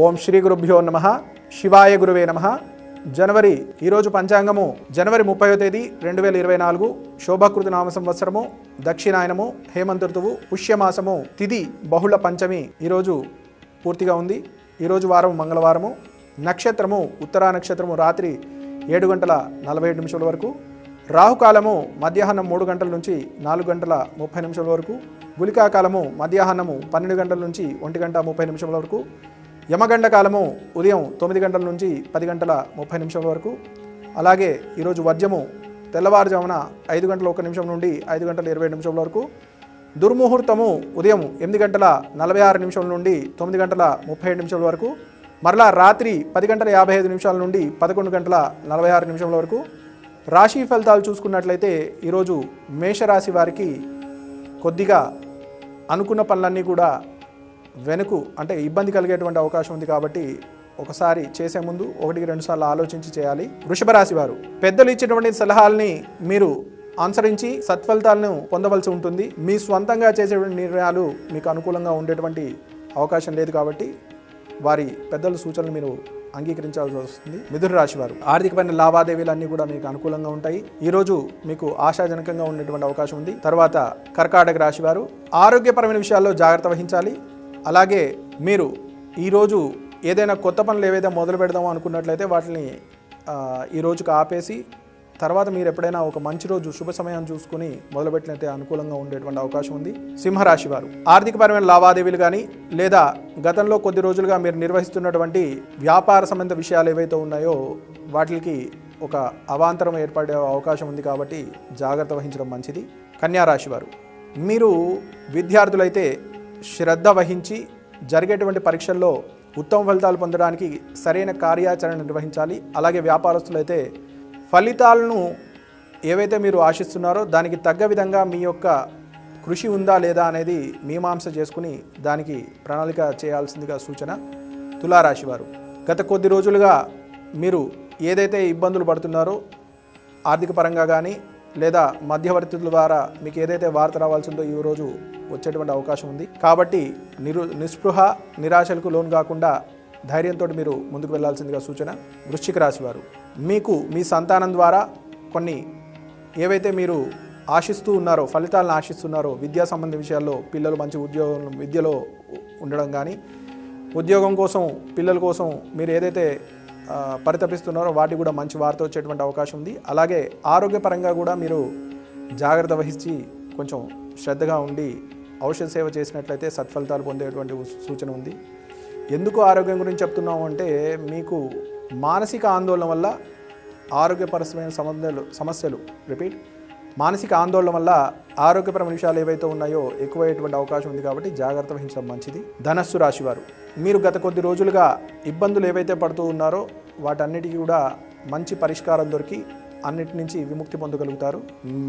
ఓం శ్రీ గురుభ్యో నమః. శివాయ గురువే నమః. జనవరి ఈరోజు పంచాంగము జనవరి 30వ తేదీ 2024 శోభకృత నామ సంవత్సరము, దక్షిణాయనము, హేమంత ఋతువు, పుష్యమాసము, తిథి బహుళ పంచమి ఈరోజు పూర్తిగా ఉంది. ఈరోజు వారం మంగళవారము. నక్షత్రము ఉత్తరా నక్షత్రము రాత్రి 7:47 వరకు. రాహుకాలము మధ్యాహ్నం 3 గంటల నుంచి 4:30 వరకు. గుళికా కాలము మధ్యాహ్నము 12 గంటల నుంచి 1:30 వరకు. యమగండ కాలము ఉదయం 9 గంటల నుంచి 10:30 వరకు. అలాగే ఈరోజు వర్జము తెల్లవారుజామున 5:01 నుండి 5:27 వరకు. దుర్ముహూర్తము ఉదయం 8:46 నుండి 9:37 వరకు. మరలా రాత్రి 10:55 నుండి 11:46 వరకు. రాశి ఫలితాలు చూసుకున్నట్లయితే ఈరోజు మేషరాశి వారికి కొద్దిగా అనుకున్న పనులన్నీ కూడా వెనుకు అంటే ఇబ్బంది కలిగేటువంటి అవకాశం ఉంది. కాబట్టి ఒకసారి చేసే ముందు 1-2 సార్లు ఆలోచించి చేయాలి. వృషభ రాశి వారు పెద్దలు ఇచ్చేటువంటి సలహాలని మీరు అనుసరించి సత్ఫలితాలను పొందవలసి ఉంటుంది. మీ స్వంతంగా చేసేటువంటి నిర్ణయాలు మీకు అనుకూలంగా ఉండేటువంటి అవకాశం లేదు. కాబట్టి వారి పెద్దల సూచనలు మీరు అంగీకరించాల్సి వస్తుంది. మిథున రాశి వారు ఆర్థికమైన లావాదేవీలు అన్నీ కూడా మీకు అనుకూలంగా ఉంటాయి. ఈరోజు మీకు ఆశాజనకంగా ఉండేటువంటి అవకాశం ఉంది. తర్వాత కర్కాటక రాశి వారు ఆరోగ్యపరమైన విషయాల్లో జాగ్రత్త వహించాలి. అలాగే మీరు ఈరోజు ఏదైనా కొత్త పనులు ఏవైతే మొదలు పెడదామో అనుకున్నట్లయితే వాటిని ఈ రోజుకి ఆపేసి తర్వాత మీరు ఎప్పుడైనా ఒక మంచి రోజు శుభ సమయాన్ని చూసుకుని మొదలుపెట్టినైతే అనుకూలంగా ఉండేటువంటి అవకాశం ఉంది. సింహరాశి వారు ఆర్థికపరమైన లావాదేవీలు కానీ లేదా గతంలో కొద్ది రోజులుగా మీరు నిర్వహిస్తున్నటువంటి వ్యాపార సంబంధ విషయాలు ఏవైతే ఉన్నాయో వాటికి ఒక అవాంతరం ఏర్పడే అవకాశం ఉంది. కాబట్టి జాగ్రత్త వహించడం మంచిది. కన్యా రాశి వారు మీరు విద్యార్థులైతే శ్రద్ధ వహించి జరిగేటువంటి పరీక్షల్లో ఉత్తమ ఫలితాలు పొందడానికి సరైన కార్యాచరణ నిర్వహించాలి. అలాగే వ్యాపారస్తులైతే ఫలితాలను ఏవైతే మీరు ఆశిస్తున్నారో దానికి తగ్గ విధంగా మీ యొక్క కృషి ఉందా లేదా అనేది మీమాంస చేసుకుని దానికి ప్రణాళిక చేయాల్సిందిగా సూచన. తులారాశి వారు గత కొద్ది రోజులుగా మీరు ఏదైతే ఇబ్బందులు పడుతున్నారో ఆర్థిక పరంగా కానీ లేదా మధ్యవర్తుల ద్వారా మీకు ఏదైతే వార్త రావాల్సిందో ఈరోజు వచ్చేటువంటి అవకాశం ఉంది. కాబట్టి నిస్పృహ నిరాశలకు లోను కాకుండా ధైర్యంతో మీరు ముందుకు వెళ్లాల్సిందిగా సూచన. వృశ్చిక రాశి వారు మీకు మీ సంతానం ద్వారా కొన్ని ఏవైతే మీరు ఆశిస్తూ ఉన్నారో ఫలితాలను ఆశిస్తున్నారో విద్యా సంబంధ విషయాల్లో పిల్లలు మంచి విద్యలో ఉండడం కానీ ఉద్యోగం కోసం పిల్లల కోసం మీరు ఏదైతే పరితపిస్తున్నారో వాటి కూడా మంచి వార్త వచ్చేటువంటి అవకాశం ఉంది. అలాగే ఆరోగ్యపరంగా కూడా మీరు జాగ్రత్త వహించి కొంచెం శ్రద్ధగా ఉండి ఔషధ సేవ చేసినట్లయితే సత్ఫలితాలు పొందేటువంటి సూచన ఉంది. ఎందుకు ఆరోగ్యం గురించి చెప్తున్నాము అంటే మీకు మానసిక ఆందోళన వల్ల ఆరోగ్యపరమైన సమస్యలు మానసిక ఆందోళన వల్ల ఆరోగ్యపరమైన విషయాలు ఏవైతే ఉన్నాయో ఎక్కువయ్యేటువంటి అవకాశం ఉంది. కాబట్టి జాగ్రత్త వహించడం మంచిది. ధనస్సు రాశి వారు మీరు గత కొద్ది రోజులుగా ఇబ్బందులు ఏవైతే పడుతూ ఉన్నారో వాటన్నిటికీ కూడా మంచి పరిష్కారం దొరికి అన్నిటి నుంచి విముక్తి పొందగలుగుతారు.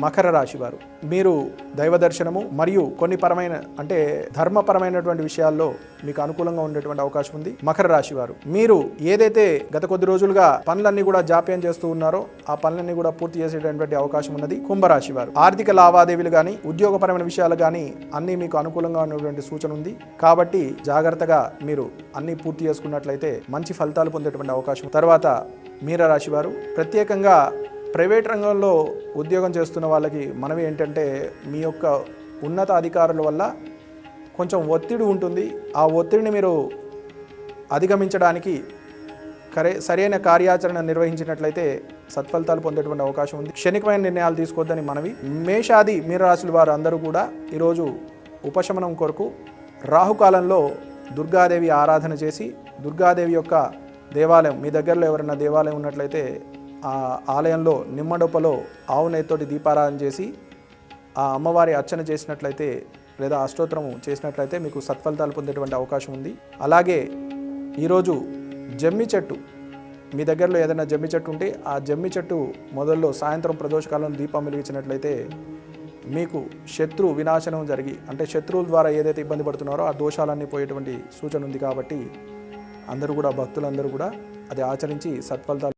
మకర రాశి వారు మీరు దైవ దర్శనము మరియు కొన్ని అంటే ధర్మపరమైనటువంటి విషయాల్లో మీకు అనుకూలంగా ఉండేటువంటి అవకాశం ఉంది. మకర రాశి వారు మీరు ఏదైతే గత కొద్ది రోజులుగా పనులన్నీ కూడా జాప్యం చేస్తూ ఉన్నారో ఆ పనులన్నీ కూడా పూర్తి చేసేటటువంటి అవకాశం ఉన్నది. కుంభరాశి వారు ఆర్థిక లావాదేవీలు కానీ ఉద్యోగపరమైన విషయాలు కానీ అన్నీ మీకు అనుకూలంగా ఉన్నటువంటి సూచన ఉంది. కాబట్టి జాగ్రత్తగా మీరు అన్ని పూర్తి చేసుకున్నట్లయితే మంచి ఫలితాలు పొందేటువంటి అవకాశం. తర్వాత మీనరాశి వారు ప్రత్యేకంగా ప్రైవేట్ రంగంలో ఉద్యోగం చేస్తున్న వాళ్ళకి మనవి ఏంటంటే మీ యొక్క ఉన్నత అధికారుల వల్ల కొంచెం ఒత్తిడి ఉంటుంది. ఆ ఒత్తిడిని మీరు అధిగమించడానికి సరైన కార్యాచరణ నిర్వహించినట్లయితే సత్ఫలితాలు పొందేటువంటి అవకాశం ఉంది. క్షణికమైన నిర్ణయాలు తీసుకోవద్దని మనవి. మేషాది మీనరాశుల వారు అందరూ కూడా ఈరోజు ఉపశమనం కొరకు రాహుకాలంలో దుర్గాదేవి ఆరాధన చేసి దుర్గాదేవి యొక్క దేవాలయం మీ దగ్గరలో ఎవరైనా దేవాలయం ఉన్నట్లయితే ఆ ఆలయంలో నిమ్మడొప్పలో ఆవు నెయ్యితోటి దీపారాధన చేసి ఆ అమ్మవారి అర్చన చేసినట్లయితే లేదా అష్టోత్తరము చేసినట్లయితే మీకు సత్ఫలితాలు పొందేటువంటి అవకాశం ఉంది. అలాగే ఈరోజు జమ్మి చెట్టు మీ దగ్గరలో ఏదైనా జమ్మి చెట్టు ఉంటే ఆ జమ్మి చెట్టు మొదల్లో సాయంత్రం ప్రదోషకాలంలో దీపం వెలిగించినట్లయితే మీకు శత్రు వినాశనం జరిగి అంటే శత్రువుల ద్వారా ఏదైతే ఇబ్బంది పడుతున్నారో ఆ దోషాలన్నీ పోయేటువంటి సూచన ఉంది. కాబట్టి అందరూ కూడా భక్తులందరూ కూడా అది ఆచరించి సత్ఫలితాలు